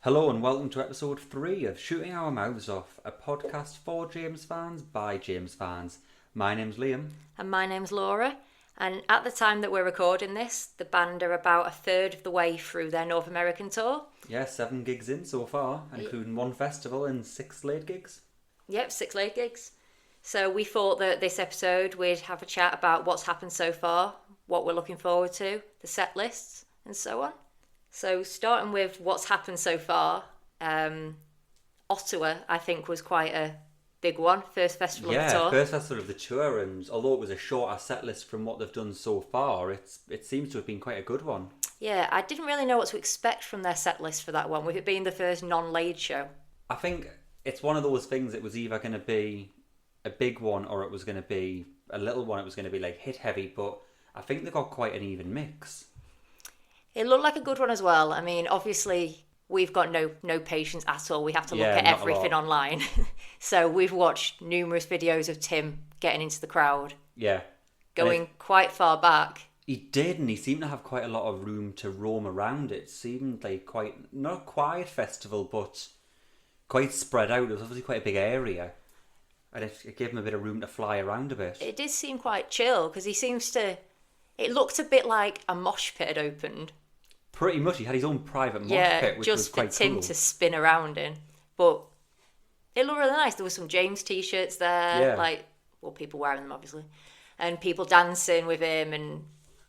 Hello and welcome to episode 3 of Shooting Our Mouths Off, a podcast for James fans by James fans. My name's Liam. And my name's Laura. And at the time that we're recording this, the band are about a third of the way through their North American tour. Yeah, 7 gigs in so far, including one festival and 6 late gigs. Yep, 6 late gigs. So we thought that this episode we'd have a chat about what's happened so far, what we're looking forward to, the set lists, and so on. So starting with what's happened so far, Ottawa, I think, was quite a big one. First festival of the tour. Yeah, first festival of the tour, and although it was a shorter set list from what they've done so far, it seems to have been quite a good one. Yeah, I didn't really know what to expect from their set list for that one, with it being the first non-Laid show. I think it's one of those things, it was either going to be a big one or it was going to be a little one. It was going to be like hit heavy, but I think they got quite an even mix. It looked like a good one as well. I mean, obviously, we've got no patience at all. We have to look at everything online. So we've watched numerous videos of Tim getting into the crowd. Yeah. Going quite far back. He did, and he seemed to have quite a lot of room to roam around. It seemed like quite, not a quiet festival, but quite spread out. It was obviously quite a big area. And it gave him a bit of room to fly around a bit. It did seem quite chill, because he seems to... It looked a bit like a mosh pit had opened. Pretty much, he had his own private mosh pit, which was quite cool. Yeah, just for Tim to spin around in. But it looked really nice. There were some James t-shirts there, people wearing them, obviously, and people dancing with him, and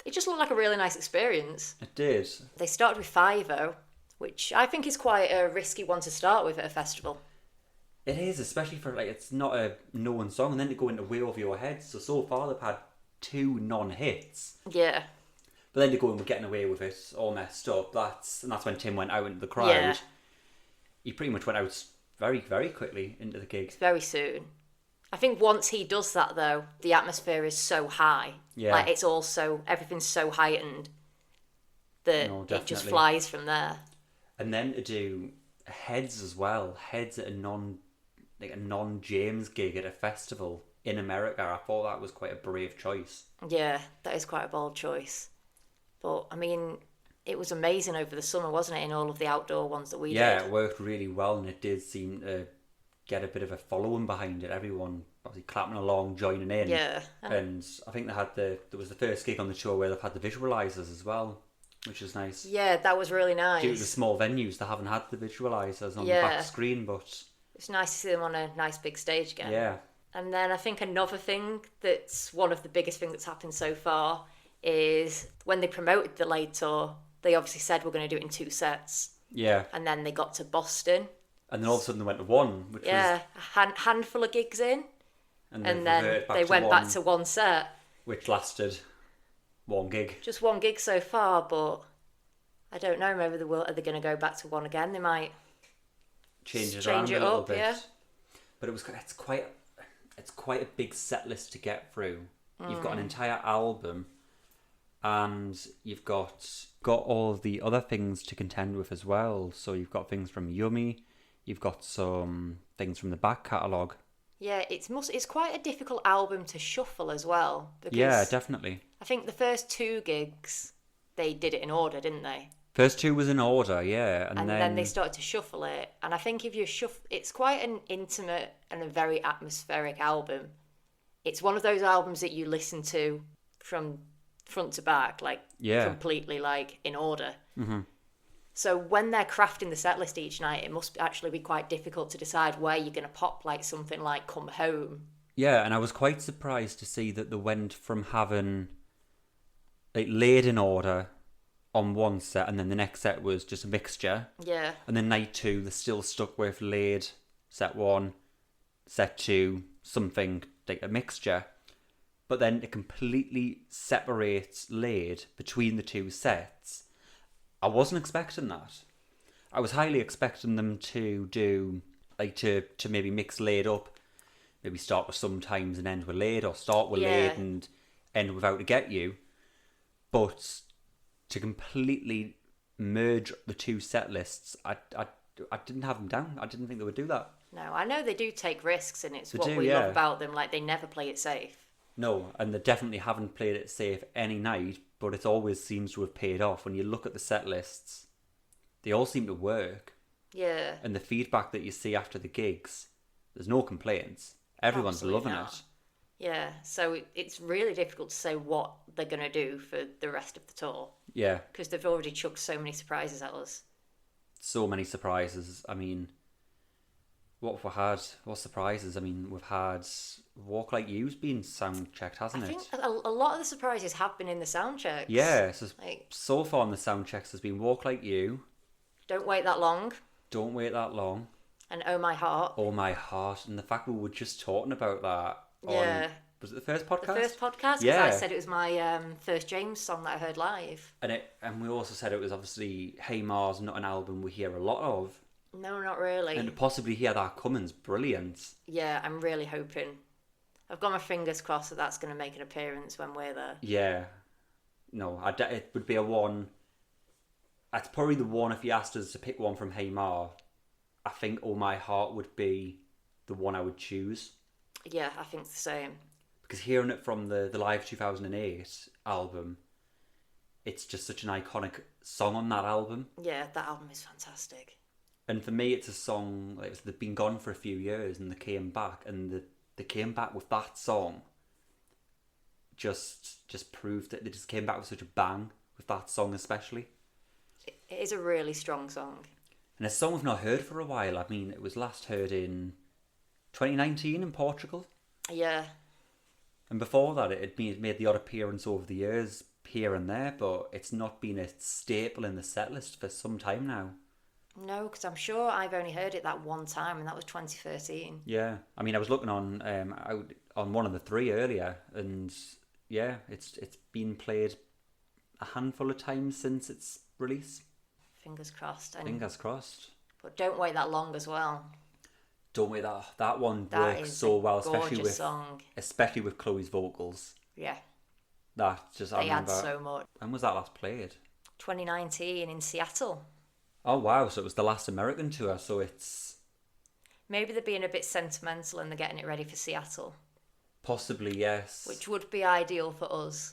it just looked like a really nice experience. It did. They started with 5-0, which I think is quite a risky one to start with at a festival. It is, especially for, it's not a known song, and then to go into Way Over Your Head. So far they've had 2 non-hits. Yeah. But then to go and we're getting away with it, all messed up. That's when Tim went out into the crowd. Yeah. He pretty much went out very, very quickly into the gig. Very soon. I think once he does that, though, the atmosphere is so high. Yeah. Like, it's also, everything's so heightened that it just flies from there. And then to do Heads as well. Heads at a non-James gig at a festival in America. I thought that was quite a brave choice. Yeah, that is quite a bold choice. But, I mean, it was amazing over the summer, wasn't it, in all of the outdoor ones that we did? Yeah, it worked really well, and it did seem to get a bit of a following behind it. Everyone obviously clapping along, joining in. Yeah. And I think there was the first gig on the show where they've had the visualisers as well, which is nice. Yeah, that was really nice. Due to the small venues, they haven't had the visualisers on the back screen, but... It's nice to see them on a nice big stage again. Yeah. And then I think another thing that's one of the biggest things that's happened so far is when they promoted the Laid tour, they obviously said we're going to do it in 2 sets. Yeah. And then they got to Boston. And then all of a sudden they went to 1, which was... a handful of gigs in. And then they went back to 1 set. Which lasted 1 gig. Just 1 gig so far, but I don't know, maybe are they going to go back to 1 again? They might change it around a little bit. Yeah. But it's quite a big set list to get through. You've got an entire album, and you've got all of the other things to contend with as well. So you've got things from Yummy, you've got some things from the back catalogue. Yeah, it's quite a difficult album to shuffle as well. Yeah, definitely. I think the first 2 gigs, they did it in order, didn't they? First 2 was in order, yeah. And then they started to shuffle it. And I think if you it's quite an intimate and a very atmospheric album. It's one of those albums that you listen to from front to back, completely in order. Mm-hmm. So when they're crafting the set list each night, it must actually be quite difficult to decide where you're going to pop something like Come Home. Yeah, and I was quite surprised to see that they went from having Laid in order on 1 set, and then the next set was just a mixture. Yeah. And then night 2, they're still stuck with Laid, set 1, set 2, something like a mixture. But then it completely separates Laid between the 2 sets. I wasn't expecting that. I was highly expecting them to do, to maybe mix Laid up. Maybe start with Sometimes and end with Laid, or start with Laid and end with Out to Get You. But to completely merge the 2 set lists, I didn't have them down. I didn't think they would do that. No, I know they do take risks, and it's what we love about them. They never play it safe. No, and they definitely haven't played it safe any night, but it always seems to have paid off. When you look at the set lists, they all seem to work. Yeah. And the feedback that you see after the gigs, there's no complaints. Everyone's Absolutely loving not. it. Yeah, so it's really difficult to say what they're going to do for the rest of the tour Yeah, because they've already chucked so many surprises at us. so many surprises. I mean, what have we had? What surprises? I mean, we've had Walk Like You's been sound checked, I hasn't think it? a lot of the surprises have been in the sound checks. Yeah, Like, so far in the sound checks has been Walk Like You, Don't Wait That Long, Don't Wait That Long, and Oh My Heart. Oh My Heart, and the fact we were just talking about that on, Yeah. was it the first podcast? The first podcast, because I Yeah. said it was my first James song that I heard live. And we also said it was obviously Hey Mars, not an album we hear a lot of. No, not really. And to possibly hear that coming's brilliant. Yeah, I'm really hoping. I've got my fingers crossed that that's going to make an appearance when we're there. Yeah. No, it would be a one. That's probably the one if you asked us to pick one from Hey Mar. I think Oh My Heart would be the one I would choose. Yeah, I think the same. Because hearing it from the Live 2008 album, it's just such an iconic song on that album. Yeah, that album is fantastic. And for me, it's a song, like, they've been gone for a few years and they came back, and they came back with that song. Just proved that they just came back with such a bang with that song, especially. It is a really strong song. And a song we've not heard for a while. I mean, it was last heard in 2019 in Portugal. Yeah, And before that, it had made the odd appearance over the years here and there, but it's not been a staple in the set list for some time now. no, because I'm sure I've only heard it that one time, and that was 2013. Yeah, I mean, I was looking on on one of the three earlier, and yeah, it's been played a handful of times since its release. Fingers crossed. And, Fingers crossed. But Don't Wait That Long as well. Don't wait, that one That works is so a well, gorgeous song. especially with Chloe's vocals. Yeah, That just I they add remember. so much. When was that last played? 2019 in Seattle. Oh wow! So it was the last American tour. So it's Maybe they're being a bit sentimental and they're getting it ready for Seattle, possibly yes. which would be ideal for us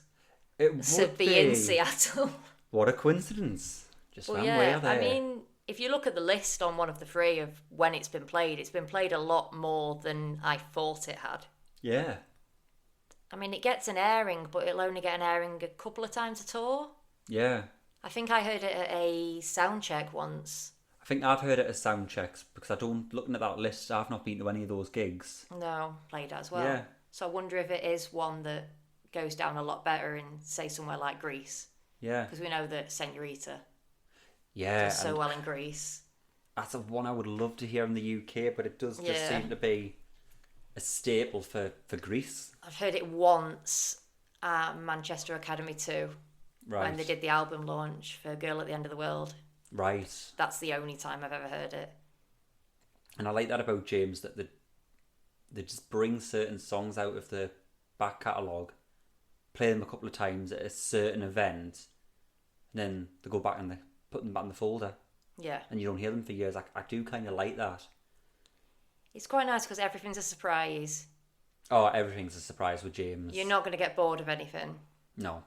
It would to be in Seattle. What a coincidence! Just Well, ran yeah, way there. I mean, if you look at the list on one of the three of when it's been played a lot more than I thought it had. yeah, I mean, it gets an airing, but it'll only get an airing a couple of times a tour. yeah. I think I heard it at a sound check once. I think I've heard it as sound checks because I don't. Looking at that list, I've not been to any of those gigs. No, played as well. Yeah. So I wonder if it is one that goes down a lot better in, say, somewhere like Greece. Yeah, Because we know that Senorita yeah. does so and well in Greece. that's a one I would love to hear in the UK, but it does just Yeah. seem to be a staple for Greece. I've heard it once at Manchester Academy 2 Right. when they did the album launch for Girl at the End of the World. Right. That's the only time I've ever heard it. And I like that about James, that they just bring certain songs out of the back catalogue, play them a couple of times at a certain event, and then they go back and they put them back in the folder, Yeah. and you don't hear them for years. I do kind of like that. It's quite nice because everything's a surprise. Oh, everything's a surprise with James. You're not going to get bored of anything. No.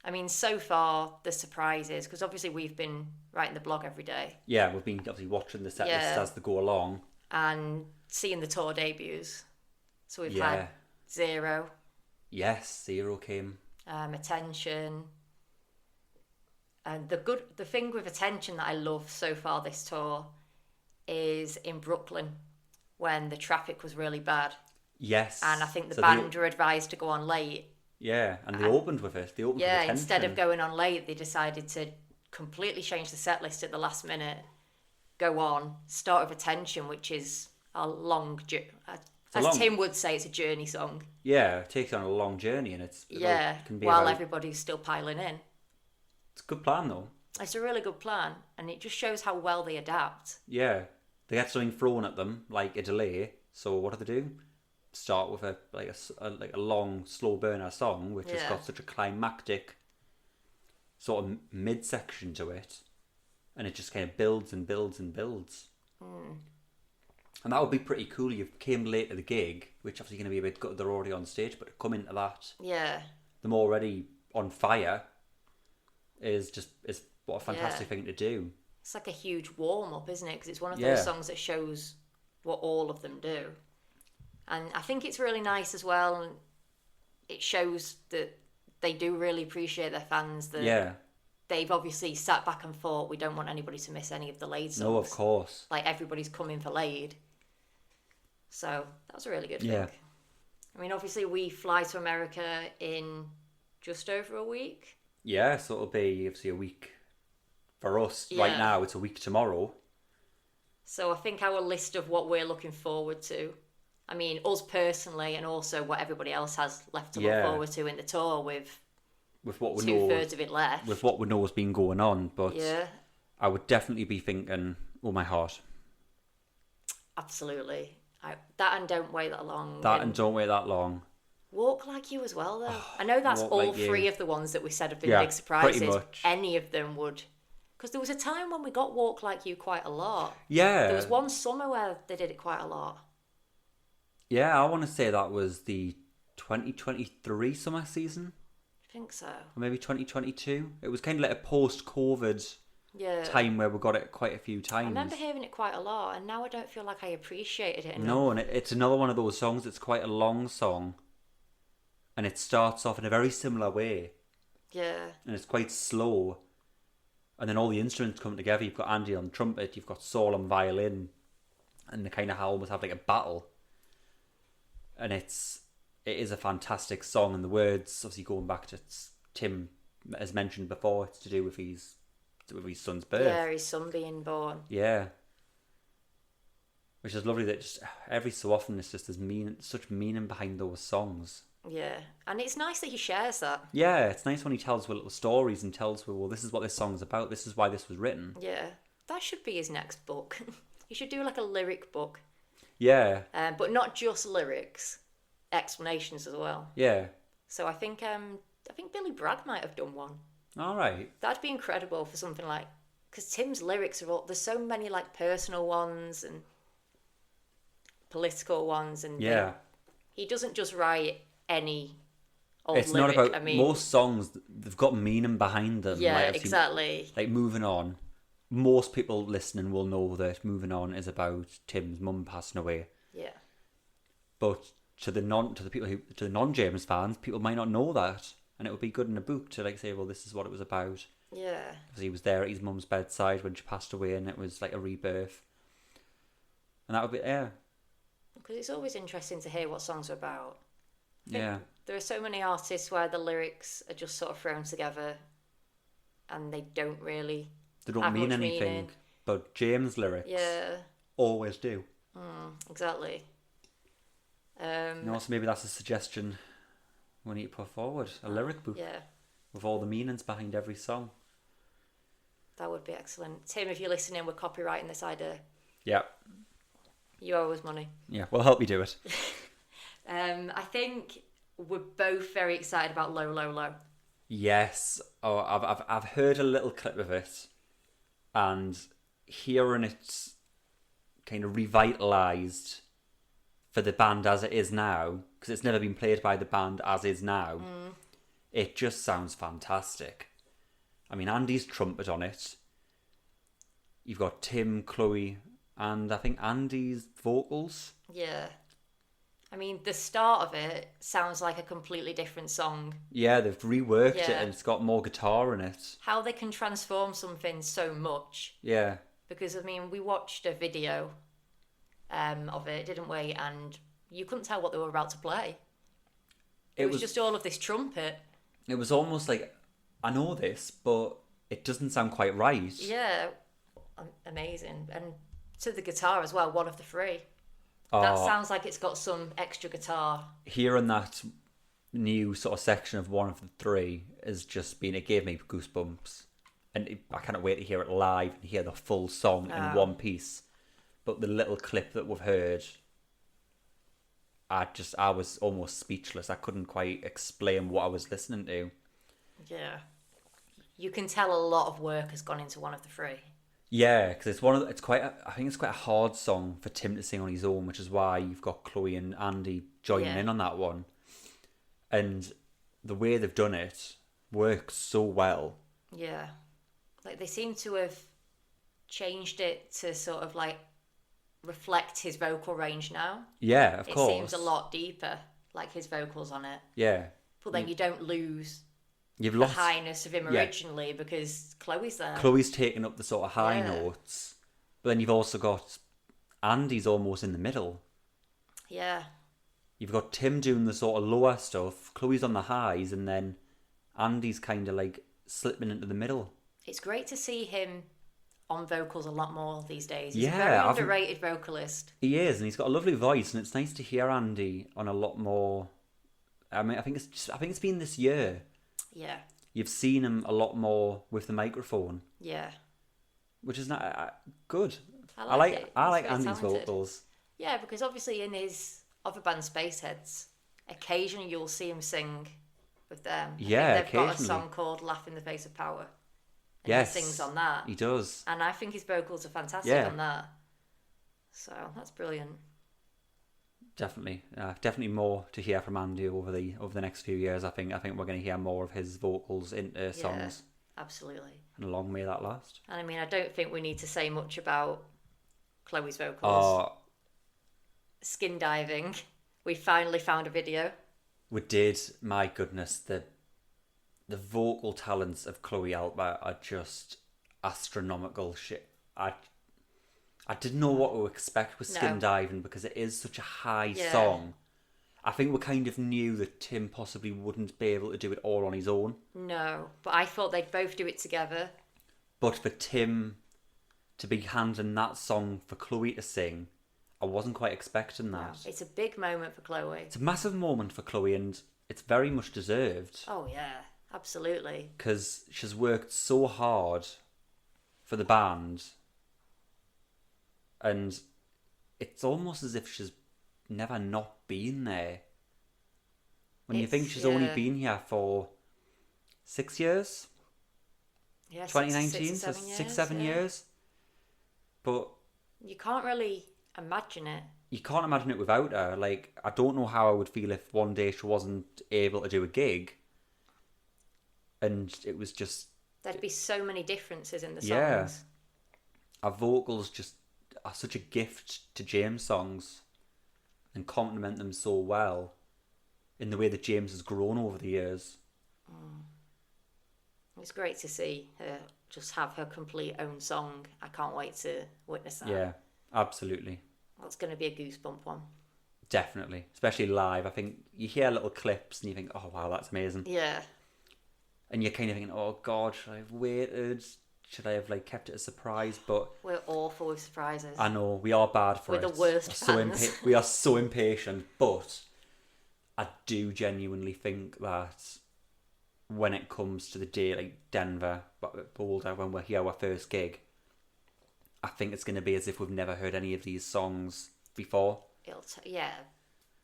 I mean, so far, the surprises, because obviously we've been writing the blog every day Yeah, we've been obviously watching the set lists Yeah. as they go along. and seeing the tour debuts. So we've Yeah. had Zero, Yes, Zero came. Attention. And the thing with Attention that I love so far this tour is in Brooklyn when the traffic was really bad. Yes. And I think the So band were advised to go on late. Yeah, and they opened with it. They opened with Yeah, Attention. instead of going on late, they decided to completely change the set list at the last minute, go on, start with Attention, which is a long, as long- Tim would say, it's a journey song. Yeah, it takes you on a long journey, and it's Yeah, it can be while about- everybody's still piling in. It's a good plan though. It's a really good plan, and it just shows how well they adapt. Yeah, they get something thrown at them like a delay. So what do? Start with a long slow burner song, which has Yeah. got such a climactic sort of midsection to it, and it just kind of builds and builds and builds. And that would be pretty cool. You came late to the gig, which obviously going to be a bit gutted they're already on stage, but to come into that, Yeah, them already on fire, is what a fantastic Yeah. thing to do. it's like a huge warm up, isn't it? Because it's one of Yeah. those songs that shows what all of them do. And I think it's really nice as well. And it shows that they do really appreciate their fans. That Yeah. they've obviously sat back and thought, we don't want anybody to miss any of the Laid songs. No, of course. Like, everybody's coming for Laid. So that was a really good Yeah. thing. I mean, obviously, we fly to America in just over a week. Yeah, so it'll be obviously a week for us. Right Yeah. now, it's a week tomorrow. So I think our list of what we're looking forward to, I mean, us personally, and also what everybody else has left to look Yeah. forward to in the tour, with With what we know, 2/3 of it left. with what we know has been going on, but Yeah, I would definitely be thinking, oh my heart, absolutely. That and Don't Wait That Long. that and Don't Wait That Long. Walk Like You as well, though. I know that's Walk all Like You. three of the ones that we said have been Yeah, big surprises. pretty much. Any of them would. Because there was a time when we got Walk Like You quite a lot. Yeah. There was one summer where they did it quite a lot. Yeah, I want to say that was the 2023 summer season, I think so. or maybe 2022. It was kind of like a post-COVID Yeah. time where we got it quite a few times. I remember hearing it quite a lot, and now I don't feel like I appreciated it enough. No, and it's another one of those songs. It's quite a long song, and it starts off in a very similar way, Yeah. and it's quite slow, and then all the instruments come together. You've got Andy on trumpet, you've got Saul on violin, and they kind of almost have like a battle. And it is a fantastic song, and the words, obviously going back to Tim as mentioned before, it's to do with his son's birth. Yeah, his son being born. Yeah. Which is lovely that just every so often it's just such meaning behind those songs. Yeah. And it's nice that he shares that. Yeah, it's nice when he tells little stories and tells, well, this is what this song's about, this is why this was written. Yeah. That should be his next book. He should do like a lyric book. Yeah, But not just lyrics, explanations as well. yeah. So I think Billy Bragg might have done one. All right. That'd be incredible for something like, because Tim's lyrics are all, there's so many like personal ones and political ones, and Yeah. he doesn't just write any old It's lyric. not about, I mean, most songs, they've got meaning behind them. yeah, Like, I've seen- exactly. like Moving On, most people listening will know that Moving On is about Tim's mum passing away. Yeah, But to the non-James fans, people might not know that, and it would be good in a book to like say, well, this is what it was about. yeah, Because he was there at his mum's bedside when she passed away, and it was like a rebirth. And that would be because it's always interesting to hear what songs are about. yeah. There are so many artists where the lyrics are just sort of thrown together, and they don't really. They don't have mean much anything, meaning. but James' lyrics Yeah, always do. exactly. You know, so maybe that's a suggestion we need to put forward: a lyric book Yeah, with all the meanings behind every song. that would be excellent. Tim, if you're listening, we're copywriting this idea. Yeah, You owe us money. yeah. We'll help you do it. I think we're both very excited about Low, Low, Low. Yes. Oh, I've heard a little clip of it, and hearing it kind of revitalized for the band as it is now, because it's never been played by the band as is now. It just sounds fantastic. I mean, Andy's trumpet on it. You've got Tim, Chloe, and I think Andy's vocals. Yeah. I mean, the start of it sounds like a completely different song. Yeah, they've reworked it, Yeah. and it's got more guitar in it. How they can transform something so much. Yeah. Because, I mean, we watched a video of it, didn't we? And you couldn't tell what they were about to play. It was just all of this trumpet. It was almost like, I know this, but it doesn't sound quite right. Yeah. Amazing. And to the guitar as well, one of the three. That sounds like it's got some extra guitar. Hearing that new sort of section of one of the three has just been, it gave me goosebumps. And I cannot wait to hear it live and hear the full song in one piece. But the little clip that we've heard, I was almost speechless. I couldn't quite explain what I was listening to. Yeah. You can tell a lot of work has gone into one of the three. Yeah, because I think it's quite a hard song for Tim to sing on his own, which is why you've got Chloe and Andy joining in on that one. And the way they've done it works so well. Yeah. Like, they seem to have changed it to sort of like reflect his vocal range now. Yeah, of course. It seems a lot deeper, like his vocals on it. Yeah. But then you don't lose You've the lost highness of him originally because Chloe's there. Chloe's taking up the sort of high notes, but then you've also got Andy's almost in the middle. Yeah. You've got Tim doing the sort of lower stuff, Chloe's on the highs, and then Andy's kind of like slipping into the middle. It's great to see him on vocals a lot more these days. He's Yeah, a very underrated vocalist. He is, and he's got a lovely voice, and it's nice to hear Andy on a lot more. I mean, I think it's been this year. Yeah. You've seen him a lot more with the microphone. Yeah. Which is not good. I like it. I He's like very Andy's talented. vocals. Yeah, because obviously in his other band Spaceheads, occasionally you'll see him sing with them. Yeah, I think they've got a occasionally. song called "Laugh in the Face of Power." And Yes, he sings on that. He does. And I think his vocals are fantastic Yeah. on that. So that's brilliant. Definitely more to hear from Andy over the next few years. I think we're going to hear more of his vocals into songs, Absolutely. and long may that last. And I mean, I don't think we need to say much about Chloe's vocals. Oh, Skin diving. We finally found a video. we did. My goodness, the vocal talents of Chloe Albert are just astronomical. Shit, I didn't know what to expect with Skin No. Diving because it is such a high Yeah. song. I think we kind of knew that Tim possibly wouldn't be able to do it all on his own. No, but I thought they'd both do it together. But for Tim to be handing that song for Chloe to sing, I wasn't quite expecting that. No, it's a big moment for Chloe. It's a massive moment for Chloe, and it's very much deserved Oh yeah, absolutely. because she's worked so hard for the band, and it's almost as if she's never not been there. When you think she's only been here for 6 years, Yeah, 2019, six or so 7 years, 6-7 yeah. years, but You can't really imagine it. you can't imagine it without her. Like, I don't know how I would feel if one day she wasn't able to do a gig, and it was just There'd be so many differences in the songs. Yeah. her vocals just are such a gift to James' songs and complement them so well in the way that James has grown over the years. It's great to see her just have her complete own song. I can't wait to witness that. Yeah, absolutely. That's going to be a goosebump one. Definitely. Especially live. I think you hear little clips and you think, oh wow, that's amazing. Yeah. And you're kind of thinking, oh God, should I have waited? Should I have kept it a surprise? But We're awful with surprises. I know we are bad for We're it. the worst fans. We are so impatient, but I do genuinely think that when it comes to the day like Denver, Boulder, when we're here our first gig, I think it's going to be as if we've never heard any of these songs before. Yeah.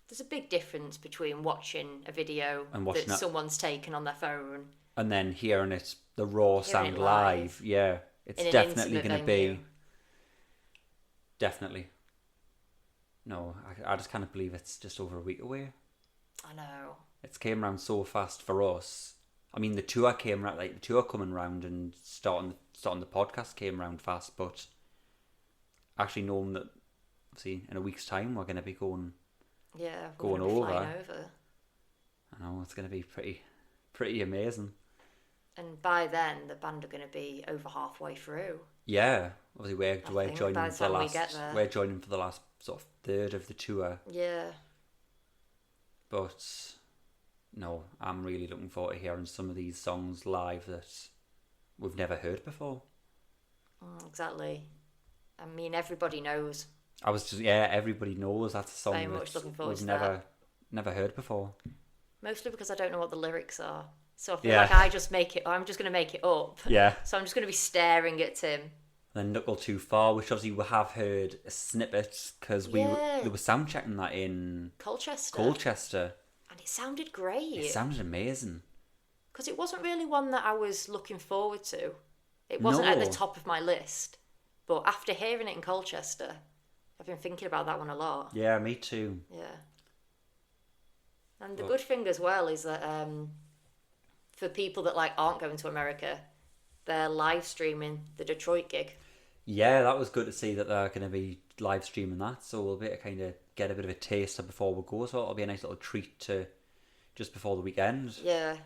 There's a big difference between watching a video And watching that that- someone's taken on their phone. And then hearing it, the raw sound it live. live. Yeah, it's In an definitely intimate going to venue. be. Definitely. No, I just can't believe it's just over a week away. I know. It's came around so fast for us. I mean, the tour came around, the tour coming round and starting the podcast came around fast, but actually knowing that, see, in a week's time we're going to be going Yeah. we're Going gonna be flying over. over. I know it's going to be pretty amazing. And by then, the band are going to be over halfway through. Yeah, obviously we're think joining by the for the time we last. get there. We're joining for the last sort of third of the tour, Yeah. but no, I'm really looking forward to hearing some of these songs live that we've never heard before. Exactly. I mean, everybody knows. Everybody knows that's a song Very much that looking forward we've to never heard before. Mostly because I don't know what the lyrics are. So I feel Yeah. like I'm just going to make it up. Yeah. So I'm just going to be staring at Tim. Then Knuckle Too Far, which obviously we have heard a snippet because Yeah. they were sound checking that in Colchester. And it sounded great. It sounded amazing. Because it wasn't really one that I was looking forward to. It wasn't at the No. top of my list. But after hearing it in Colchester, I've been thinking about that one a lot. Yeah, me too. Yeah. And the good thing as well is that for people that aren't going to America, they're live streaming the Detroit gig. Yeah, that was good to see that they're going to be live streaming that. So we'll be able to kind of get a bit of a taster before we go. So it'll be a nice little treat to just before the weekend. Yeah.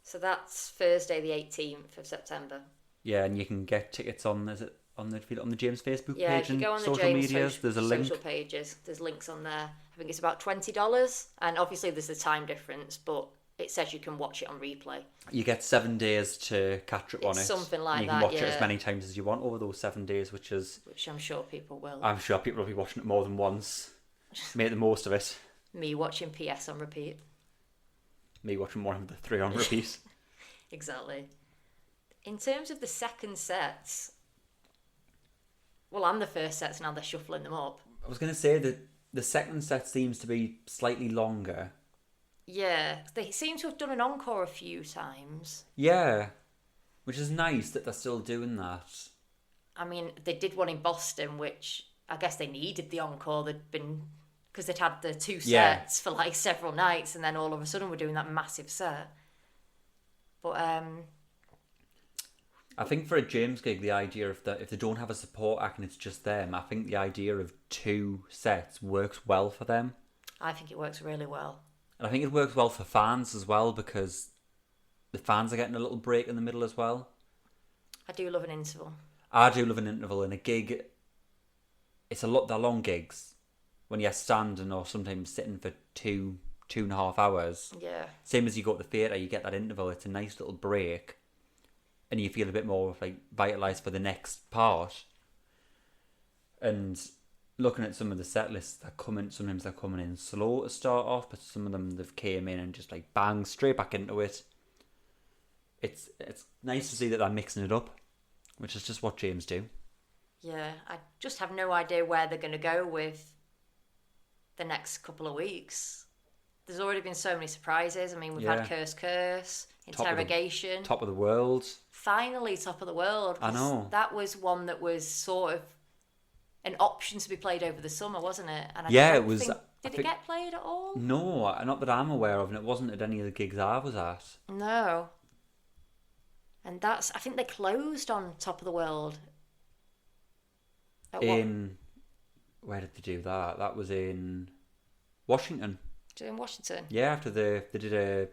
So that's Thursday, the 18th of September. Yeah, and you can get tickets on on the James Facebook Yeah, page if you and go on the social James medias. There's a link. social pages, there's links on there. I think it's about $20, and obviously there's the time difference, but it says you can watch it on replay. You get 7 days to catch up on it. Something like and you can that, watch it yeah. as many times as you want over those 7 days, which I'm sure people will. I'm sure people will be watching it more than once. Make the most of it. Me watching PS on repeat. Me watching one of the 3 on repeat. Exactly. In terms of the second sets, well, and the first sets, now they're shuffling them up. I was going to say that the second set seems to be slightly longer. Yeah, they seem to have done an encore a few times. Yeah, which is nice that they're still doing that. I mean, they did one in Boston, which I guess they needed the encore. Because they'd had the 2 sets for like several nights, and then all of a sudden we're doing that massive set. But I think for a James gig, the idea of that if they don't have a support act and it's just them, I think the idea of 2 sets works well for them. I think it works really well. And I think it works well for fans as well, because the fans are getting a little break in the middle as well. I do love an interval. I do love an interval in a gig. It's they're long gigs when you're standing or sometimes sitting for 2.5 hours. Yeah. Same as you go to the theatre, you get that interval. It's a nice little break, and you feel a bit more like vitalised for the next part. And looking at some of the set lists, sometimes they're coming in slow to start off, but some of them they've came in and just like bang straight back into it. It's nice to see that they're mixing it up, which is just what James do. Yeah, I just have no idea where they're going to go with the next couple of weeks. There's already been so many surprises. I mean, we've had Curse, Interrogation. Top of the World. Finally, Top of the World. I know. That was one that was sort of an option to be played over the summer, wasn't it? And it was. Did it get played at all? No, not that I'm aware of, and it wasn't at any of the gigs I was at. No. And I think they closed on Top of the World. Where did they do that? That was in Washington. In Washington? Yeah, after they did a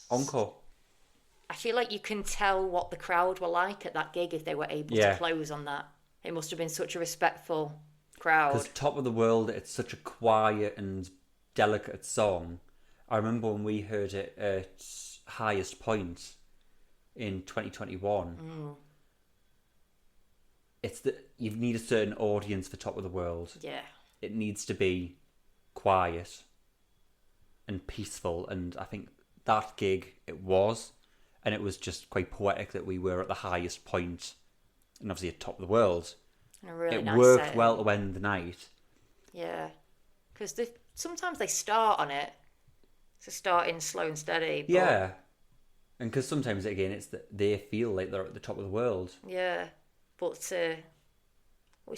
encore. I feel like you can tell what the crowd were like at that gig if they were able to close on that. It must have been such a respectful crowd. Because Top of the World, it's such a quiet and delicate song. I remember when we heard it at Highest Point in 2021. You need a certain audience for Top of the World. Yeah. It needs to be quiet and peaceful, and I think that gig it was, and it was just quite poetic that we were at the highest point and obviously at Top of the World. And a really it nice worked setting. well to end the night. Yeah, because sometimes they start on it, so start in slow and steady. But Yeah, and because sometimes again it's that they feel like they're at the top of the world. Yeah, but it's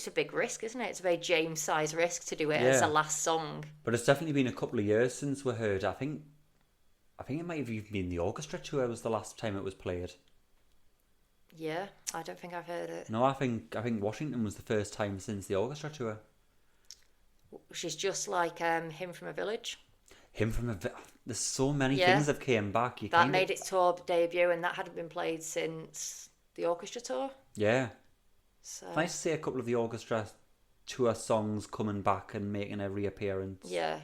a big risk, isn't it? It's a very James-sized risk to do it Yeah. as a last song. But it's definitely been a couple of years since we heard. I think it might have even been the orchestra tour was the last time it was played. Yeah, I don't think I've heard it. No, I think Washington was the first time since the orchestra tour. Which is just like Him from a Village. There's so many Yeah. things that came back. That made its tour debut, and that hadn't been played since the orchestra tour. Yeah. So Nice to see a couple of the orchestra tour songs coming back and making a reappearance. yeah,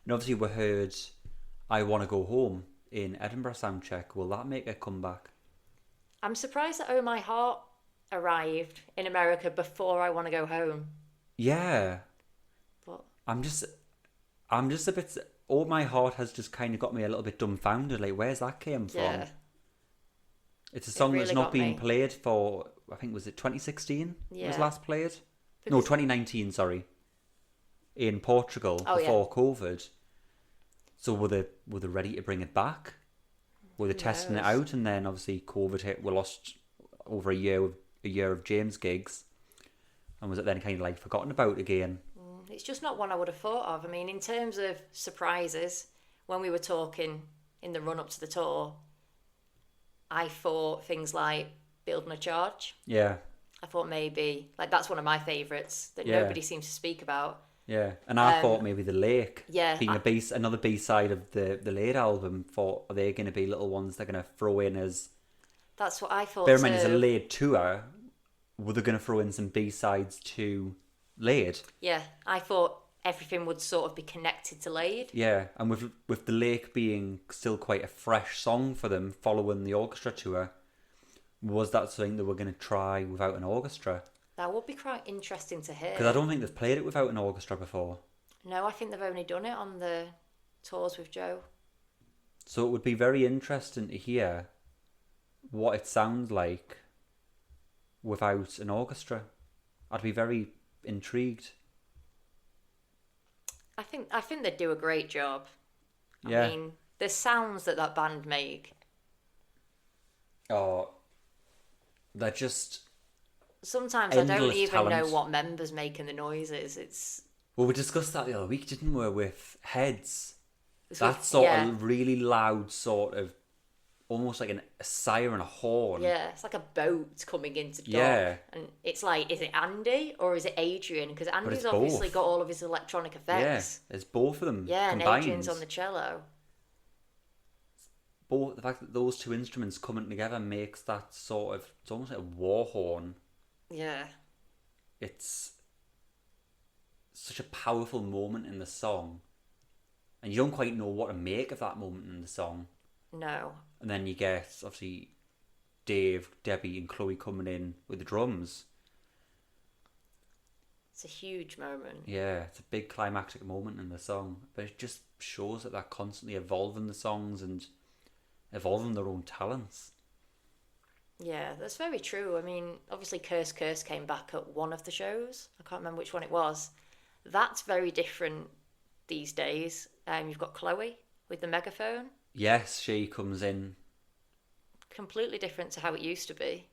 And obviously we heard I Want to Go Home in Edinburgh Soundcheck. Will that make a comeback? I'm surprised that Oh My Heart arrived in America before I Want to Go Home. Yeah. But I'm just a bit... Oh My Heart has just kind of got me a little bit dumbfounded. Like, where's that came from? yeah, It's a song really that's not got been me. played for, I think, was it 2016? It was Yeah. last played? No, 2019, sorry. In Portugal, Oh, before COVID. So were they ready to bring it back? Were they testing it knows? out? And then obviously COVID hit. We lost over a year of James gigs. And was it then kind of like forgotten about again? it's just not one I would have thought of. I mean, in terms of surprises, when we were talking in the run-up to the tour, I thought things like Building a Charge. Yeah. I thought maybe, like, that's one of my favourites that Yeah. nobody seems to speak about. Yeah, and I thought maybe The Lake, yeah, being another B-side of the Late album, thought, are they going to be little ones they're going to throw in as... That's what I thought Bear too. in mind, it's a Late tour. Were they going to throw in some B-sides to Late? Yeah, I thought everything would sort of be connected to Lade. Yeah, and with The Lake being still quite a fresh song for them following the orchestra tour, was that something they were going to try without an orchestra? That would be quite interesting to hear. Because I don't think they've played it without an orchestra before. No, I think they've only done it on the tours with Joe. So it would be very interesting to hear what it sounds like without an orchestra. I'd be very intrigued. I think they'd do a great job. Yeah. I mean, the sounds that band make. Oh, they're just... Sometimes I don't endless even talent. know what members making the noises. It's Well, we discussed that the other week, didn't we, with Heads? it's That with- sort yeah, of really loud sort of, almost like a siren, a horn. yeah, it's like a boat coming into dock. Yeah. And it's like, is it Andy or is it Adrian? Because Andy's it's obviously both. got all of his electronic Yeah, effects. it's both of them Yeah, combined. and Adrian's on the cello. Both, the fact that those two instruments coming together makes that sort of, it's almost like a war horn. Yeah. It's such a powerful moment in the song, and you don't quite know what to make of that moment in the song. No. And then you get obviously Dave, Debbie, and Chloe coming in with the drums. It's a huge moment. Yeah, it's a big climactic moment in the song, but it just shows that they're constantly evolving the songs and evolving their own talents. Yeah, that's very true. I mean, obviously Curse came back at one of the shows. I can't remember which one it was. That's very different these days. You've got Chloe with the megaphone. Yes, she comes in, Completely different to how it used to be.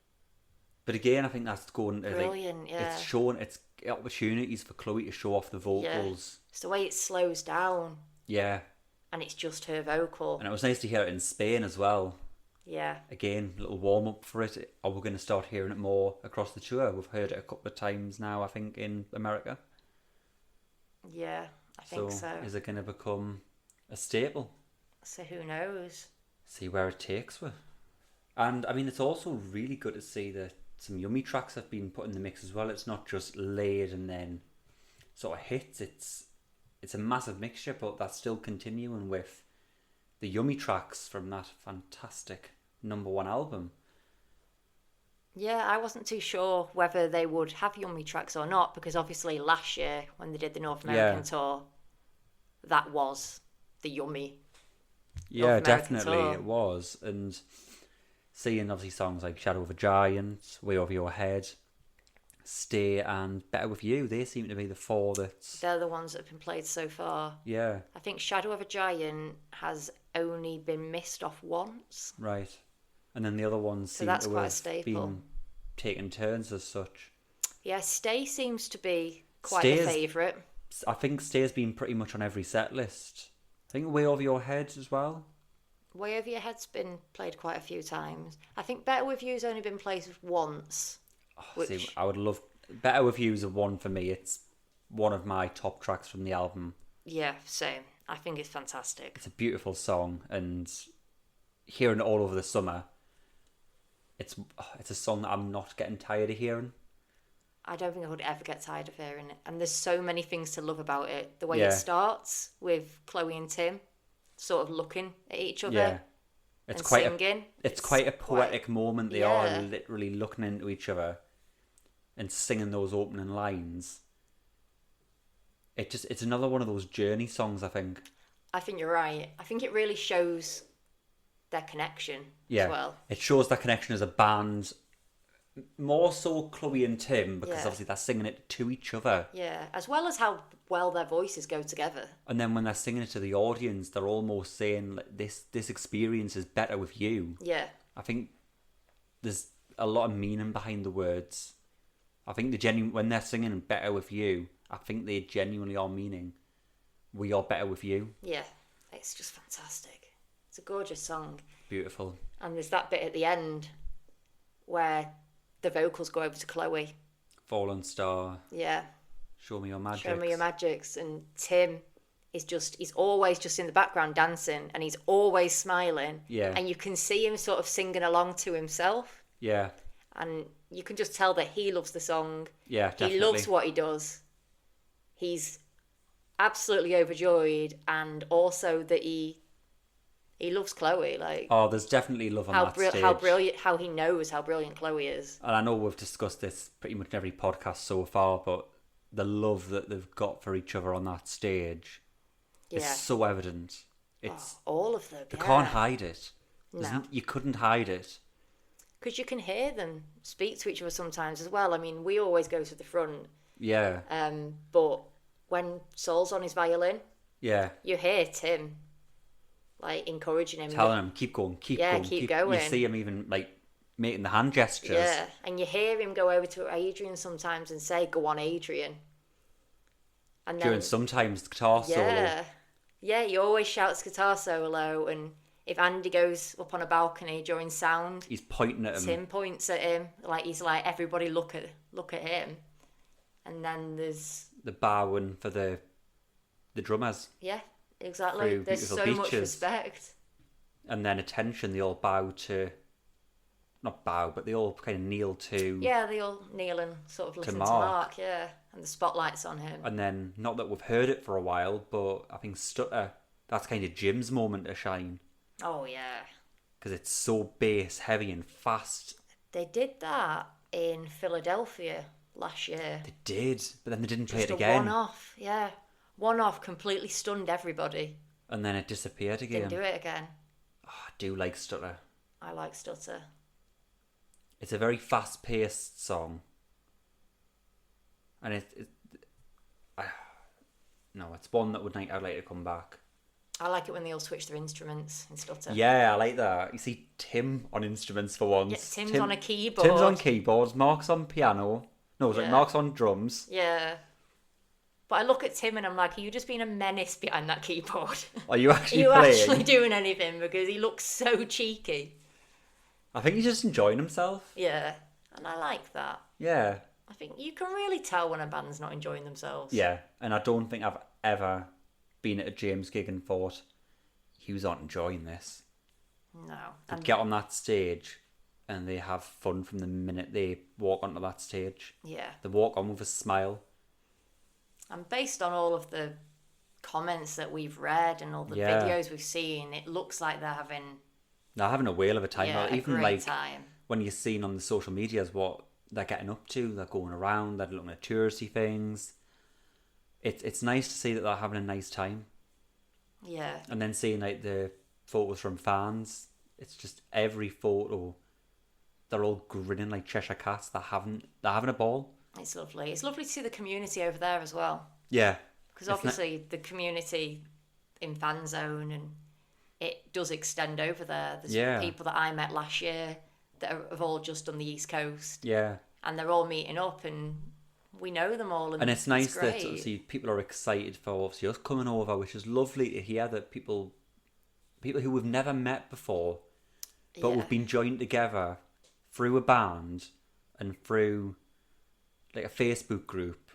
but again, I think that's going to Brilliant, yeah. It's showing it's opportunities for Chloe to show off the vocals. It's the way it slows down Yeah, and it's just her vocal. and it was nice to hear it in Spain as well. Yeah. Again, a little warm up for it. Are we going to start hearing it more across the tour? We've heard it a couple of times now, I think, in America. Yeah, I think so. Is it going to become a staple? So who knows? See where it takes her. And I mean, it's also really good to see that some Yummy tracks have been put in the mix as well. It's not just laid and then sort of hits. It's a massive mixture, but that's still continuing with the Yummy tracks from that fantastic #1 album. Yeah, I wasn't too sure whether they would have Yummy tracks or not, because obviously last year when they did the North American tour, that was the Yummy. Yeah, North American definitely tour. it was. And seeing obviously songs like Shadow of a Giant, Way Over Your Head, Stay, and Better With You, they seem to be the four that's... They're the ones that have been played so far. Yeah, I think Shadow of a Giant has only been missed off once. right. And then the other ones So seem that's to quite a have staple. been taking turns as such. Yeah, Stay seems to be quite Stay a is- favourite. I think Stay's been pretty much on every set list. I think Way Over Your Head as well. Way Over Your Head's been played quite a few times. I think Better With You's only been played once. Which- See, I would love... Better With You is a one for me. It's one of my top tracks from the album. Yeah, same. I think it's fantastic. It's a beautiful song, and hearing it all over the summer, it's a song that I'm not getting tired of hearing. I don't think I would ever get tired of hearing it. And there's so many things to love about it. The way Yeah. it starts with Chloe and Tim sort of looking at each other Yeah, it's and quite singing. it's quite a poetic moment. They Yeah. are literally looking into each other and singing those opening lines. It's another one of those journey songs, I think. I think you're right. I think it really shows their connection Yeah, as well. it shows that connection as a band. More so Chloe and Tim, because Yeah. obviously they're singing it to each other. Yeah, as well as how well their voices go together. And then when they're singing it to the audience, they're almost saying, like, this experience is better with you. Yeah, I think there's a lot of meaning behind the words. I think when they're singing better with you, I think they genuinely are meaning we are better with you. yeah. It's just fantastic. It's a gorgeous song. Beautiful. And there's that bit at the end where the vocals go over to Chloe. Fallen Star, Yeah. Show Me Your Magic. Show Me Your Magics. And Tim is he's always just in the background dancing, and he's always smiling. Yeah. And you can see him sort of singing along to himself. Yeah. And you can just tell that he loves the song. Yeah, definitely. He loves what he does. He's absolutely overjoyed, and also that he loves Chloe. Like, oh, there's definitely love on that stage. How brilliant! How he knows how brilliant Chloe is. And I know we've discussed this pretty much in every podcast so far, but the love that they've got for each other on that stage is so evident. It's all of them. They can't hide it. No. You couldn't hide it. Because you can hear them speak to each other sometimes as well. I mean, we always go to the front. Yeah. But when Saul's on his violin, yeah, you hear Tim like encouraging him, telling him keep going, keep going, keep going. You see him even like making the hand gestures. Yeah, and you hear him go over to Adrian sometimes and say, "Go on, Adrian." And then, during sometimes the guitar solo. Yeah, he always shouts guitar solo, and if Andy goes up on a balcony during sound, he's pointing at him. Tim points at him, like he's like, everybody look at him. And then there's the bowing for the drummers. Yeah, exactly. There's so much respect. And then attention, they all bow to, not bow, but they all kind of kneel to. Yeah, they all kneel and sort of listen to Mark. Yeah, and the spotlight's on him. And then, not that we've heard it for a while, but I think Stutter, that's kind of Jim's moment to shine. Oh, yeah. Because it's so bass heavy and fast. They did that in Philadelphia last year. They did, but then they didn't play it Just again. one-off, yeah. One-off completely stunned everybody. And then it disappeared again. Didn't do it again. Oh, I do like Stutter. I like Stutter. It's a very fast-paced song. And no, it's one that I'd like to come back. I like it when they all switch their instruments in Stutter. Yeah, I like that. You see Tim on instruments for once. Yeah, Tim's on a keyboard. Tim's on keyboards. Mark's on piano. No, it's like Mark's on drums. Yeah. But I look at Tim and I'm like, are you just being a menace behind that keyboard? Are you actually Are you playing? actually doing anything? Because he looks so cheeky. I think he's just enjoying himself. Yeah. And I like that. Yeah. I think you can really tell when a band's not enjoying themselves. Yeah. And I don't think I've ever been at a James gig and thought, he was not enjoying this. No. They get on that stage and they have fun from the minute they walk onto that stage. Yeah. They walk on with a smile. And based on all of the comments that we've read and all the videos we've seen, it looks like they're having a whale of a time. a Even great like time. when you're seeing on the social medias what they're getting up to, they're going around, they're looking at touristy things. It's nice to see that they're having a nice time. Yeah. And then seeing like the photos from fans, it's just every photo, they're all grinning like Cheshire Cats. They're having a ball. It's lovely. It's lovely to see the community over there as well. Yeah. Because obviously the community in Fan Zone, and it does extend over there. There's people that I met last year that have all just done the East Coast. Yeah. And they're all meeting up and we know them all. And it's nice that obviously people are excited for obviously us coming over, which is lovely to hear that people who we've never met before, but we've been joined together through a band and through like a Facebook group,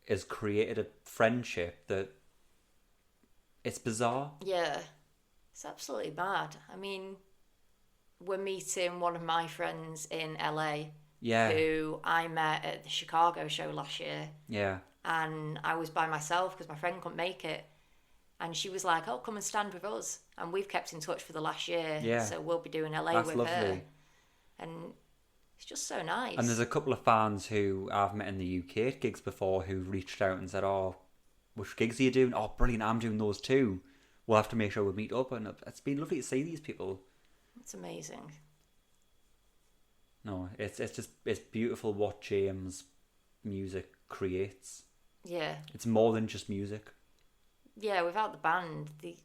has created a friendship that it's bizarre. Yeah, it's absolutely mad. I mean, we're meeting one of my friends in LA. Yeah. Who I met at the Chicago show last year. Yeah. And I was by myself because my friend couldn't make it. And she was like, oh, come and stand with us. And we've kept in touch for the last year. Yeah. So we'll be doing LA That's with lovely. her. And it's just so nice. And there's a couple of fans who I've met in the UK at gigs before who reached out and said, oh, which gigs are you doing? Oh, brilliant, I'm doing those too. We'll have to make sure we meet up. And it's been lovely to see these people. It's amazing. No, it's beautiful what James' music creates. Yeah. It's more than just music. Yeah, without the band, we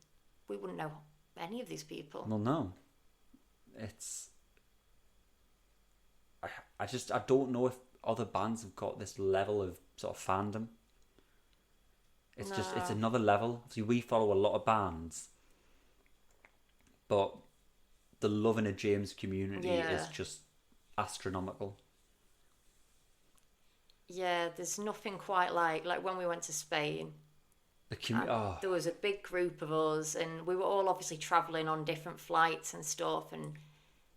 wouldn't know any of these people. Well, no. I don't know if other bands have got this level of sort of fandom. It's another level. See, we follow a lot of bands, but the love in a James community is just astronomical. Yeah, there's nothing quite like when we went to Spain. There was a big group of us, and we were all obviously travelling on different flights and stuff, and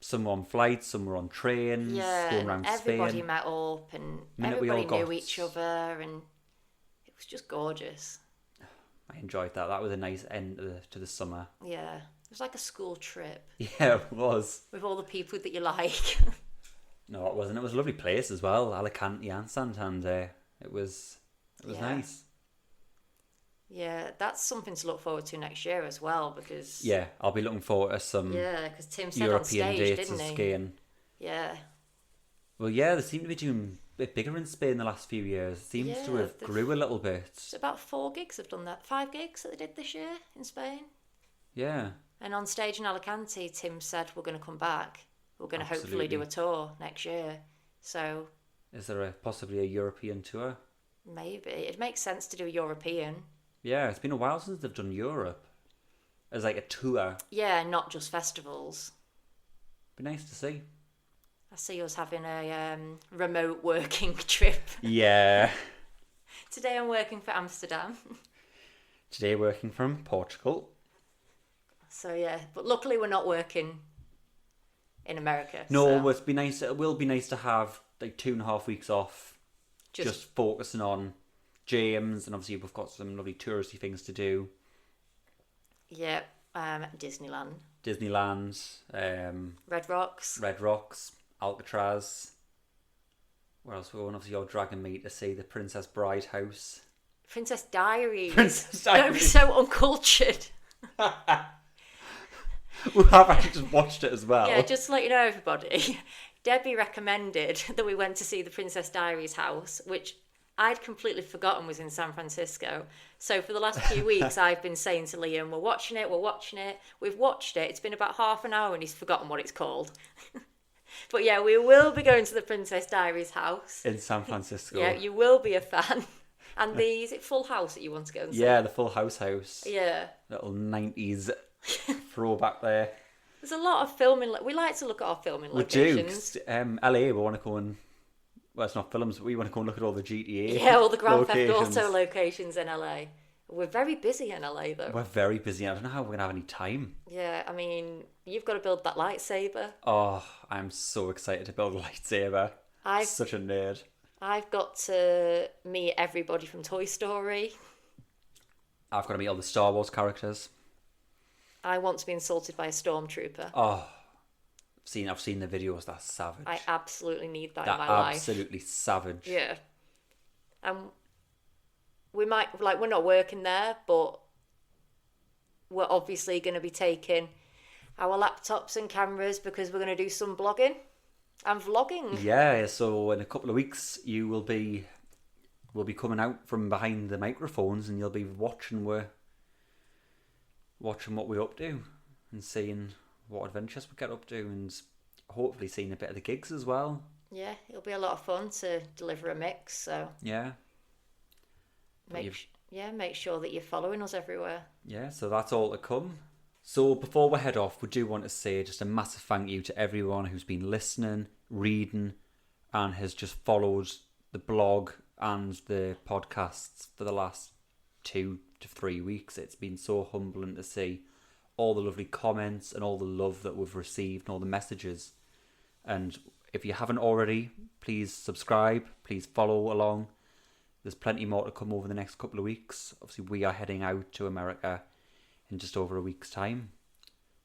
some were on flights, some were on trains, going around everybody Spain. met up, and Minute everybody knew each other, and it was just gorgeous. I enjoyed that. That was a nice end to the summer. Yeah, it was like a school trip. Yeah, it was. With all the people that you like. No, it wasn't. It was a lovely place as well, Alicante and Santander. It was nice. Yeah, that's something to look forward to next year as well, because... Yeah, I'll be looking forward to some because Tim said European on stage, dates didn't of he? skiing. Yeah. Well, yeah, they seem to be doing a bit bigger in Spain the last few years. It seems to have grew a little bit. It's about 4 gigs have done that. 5 gigs that they did this year in Spain. Yeah. And on stage in Alicante, Tim said we're going to come back. We're going to hopefully do a tour next year. So... Is there possibly a European tour? Maybe. It makes sense to do a European. Yeah, it's been a while since they've done Europe. As like a tour. Yeah, not just festivals. Be nice to see. I see us having a remote working trip. Yeah. Today I'm working for Amsterdam. Today working from Portugal. So yeah, but luckily we're not working in America. No, so. It will be nice to have like 2.5 weeks off. Just focusing on James, and obviously we've got some lovely touristy things to do. Yeah, Disneyland. Red Rocks. Alcatraz. Where else we're going? Obviously you're dragging me to see the Princess Bride house. Princess Diaries. Princess Diaries. Don't be so uncultured. We have actually just watched it as well. Yeah, just to let you know, everybody, Debbie recommended that we went to see the Princess Diaries house, which I'd completely forgotten was in San Francisco. So for the last few weeks, I've been saying to Liam, we're watching it. We've watched it. It's been about half an hour and he's forgotten what it's called. But yeah, we will be going to the Princess Diaries house. In San Francisco. Yeah, you will be a fan. And is it Full House that you want to go and see? Yeah, the Full House. Yeah. Little 90s throwback there. There's a lot of filming. We like to look at our filming locations. We do. LA, we want to go and... Well, it's not films, but we want to go and look at all the GTA. Yeah, all the Grand Theft Auto locations in LA. We're very busy in LA, though. We're very busy. I don't know how we're going to have any time. Yeah, I mean, you've got to build that lightsaber. Oh, I'm so excited to build a lightsaber. Such a nerd. I've got to meet everybody from Toy Story. I've got to meet all the Star Wars characters. I want to be insulted by a stormtrooper. Oh, I've seen the videos. That's savage. I absolutely need that in my life. Absolutely savage. Yeah. We might, we're not working there, but we're obviously going to be taking our laptops and cameras because we're going to do some blogging and vlogging. Yeah, so in a couple of weeks, we'll be coming out from behind the microphones and you'll be watching what we're up to and seeing what adventures we get up to and hopefully seeing a bit of the gigs as well. Yeah, it'll be a lot of fun to deliver a mix, so... Yeah. Make sure that you're following us everywhere. Yeah, so that's all to come. So before we head off, we do want to say just a massive thank you to everyone who's been listening, reading, and has just followed the blog and the podcasts for the last 2 to 3 weeks. It's been so humbling to see all the lovely comments and all the love that we've received and all the messages. And if you haven't already, please subscribe, please follow along. There's plenty more to come over the next couple of weeks. Obviously, we are heading out to America in just over a week's time.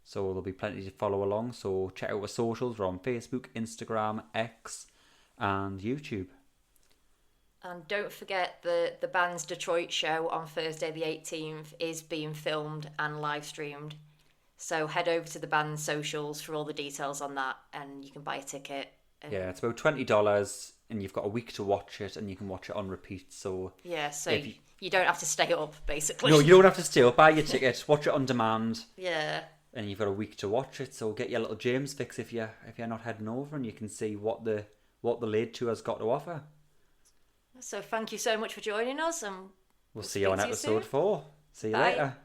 So there'll be plenty to follow along. So check out our socials. We're on Facebook, Instagram, X, and YouTube. And don't forget the band's Detroit show on Thursday the 18th is being filmed and live streamed. So head over to the band's socials for all the details on that and you can buy a ticket. Yeah, it's about $20 and you've got a week to watch it and you can watch it on repeat. So yeah, so you don't have to stay up, basically. No, you don't have to stay up. Buy your ticket, watch it on demand. Yeah. And you've got a week to watch it. So get your little James fix if you're not heading over and you can see what the Late Tour's got to offer. So thank you so much for joining us and we'll see you on episode 4. See you later.